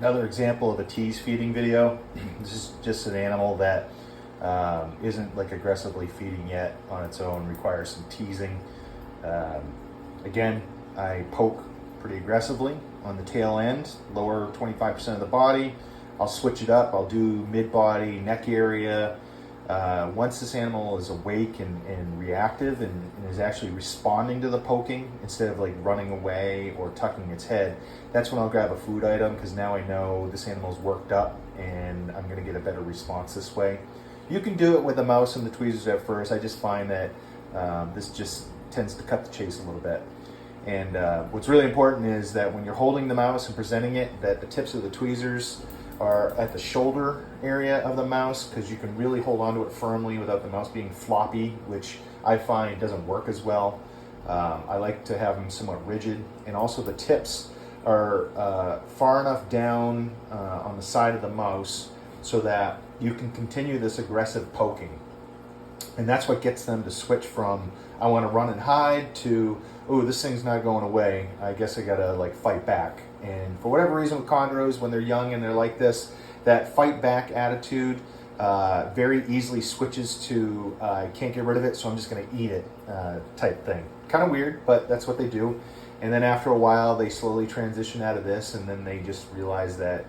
Another example of a tease feeding video. This is just an animal that isn't like aggressively feeding yet on its own, requires some teasing. Again, I poke pretty aggressively on the tail end, lower 25% of the body. I'll switch it up. I'll do mid-body, neck area. Once this animal is awake and reactive and is actually responding to the poking instead of like running away or tucking its head, that's when I'll grab a food item, because now I know this animal's worked up and I'm going to get a better response this way. You can do it with the mouse and the tweezers at first. I just find that this just tends to cut the chase a little bit. And what's really important is that when you're holding the mouse and presenting it, that the tips of the tweezers are at the shoulder area of the mouse, because you can really hold onto it firmly without the mouse being floppy, which I find doesn't work as well. I like to have them somewhat rigid, and also the tips are far enough down on the side of the mouse so that you can continue this aggressive poking. And that's what gets them to switch from, I want to run and hide, to, oh, this thing's not going away, I guess I gotta like fight back. And for whatever reason with chondros, when they're young and they're like this, that fight back attitude very easily switches to, I can't get rid of it, so I'm just gonna eat it type thing. Kind of weird, but that's what they do. And then after a while, they slowly transition out of this, and then they just realize that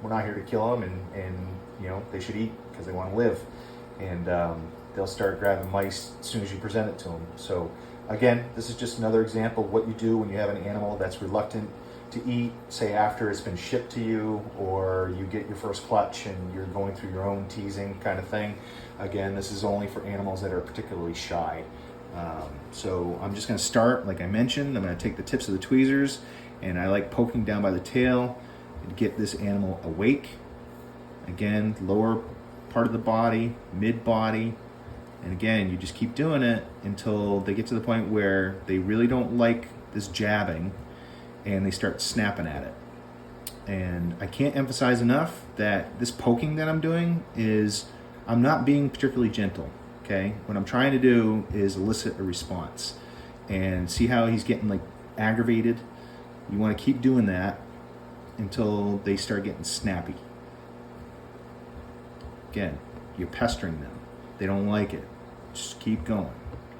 we're not here to kill them, and you know, they should eat because they want to live. And they'll start grabbing mice as soon as you present it to them. So again, this is just another example of what you do when you have an animal that's reluctant to eat, say after it's been shipped to you, or you get your first clutch and you're going through your own teasing kind of thing. Again, this is only for animals that are particularly shy. So I'm just going to start, like I mentioned, I'm going to take the tips of the tweezers, and I like poking down by the tail and get this animal awake. Again, lower part of the body, mid-body, and again, you just keep doing it until they get to the point where they really don't like this jabbing and they start snapping at it. And I can't emphasize enough that this poking that I'm doing is, I'm not being particularly gentle, okay? What I'm trying to do is elicit a response. And see how he's getting like aggravated? You want to keep doing that until they start getting snappy. Again, you're pestering them. They don't like it. Just keep going,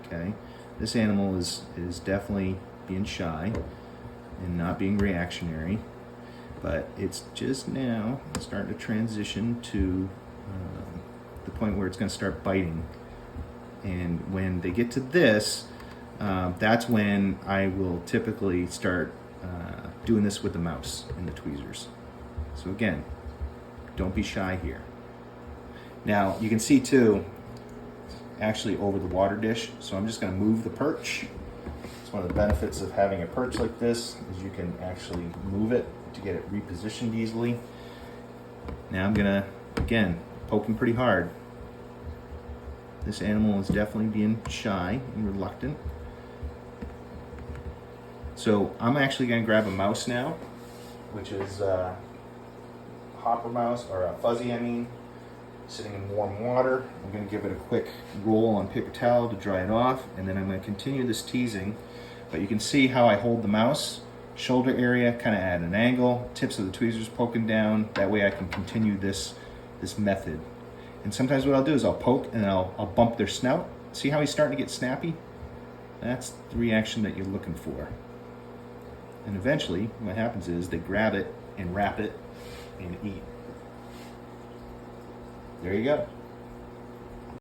okay? This animal is definitely being shy and not being reactionary, but it's just now starting to transition to the point where it's going to start biting. And when they get to this, that's when I will typically start doing this with the mouse and the tweezers. So again, don't be shy here. Now you can see too, actually over the water dish, so I'm just going to move the perch. It's one of the benefits of having a perch like this, is you can actually move it to get it repositioned easily. Now I'm going to, again, poke him pretty hard. This animal is definitely being shy and reluctant. So I'm actually going to grab a mouse now, which is a hopper mouse, or a fuzzy, I mean, sitting in warm water. I'm going to give it a quick roll on paper towel to dry it off, and then I'm going to continue this teasing. But you can see how I hold the mouse, shoulder area kind of at an angle, tips of the tweezers poking down. That way I can continue this method. And sometimes what I'll do is I'll poke and I'll bump their snout. See how he's starting to get snappy? That's the reaction that you're looking for. And eventually what happens is they grab it and wrap it and eat. There you go.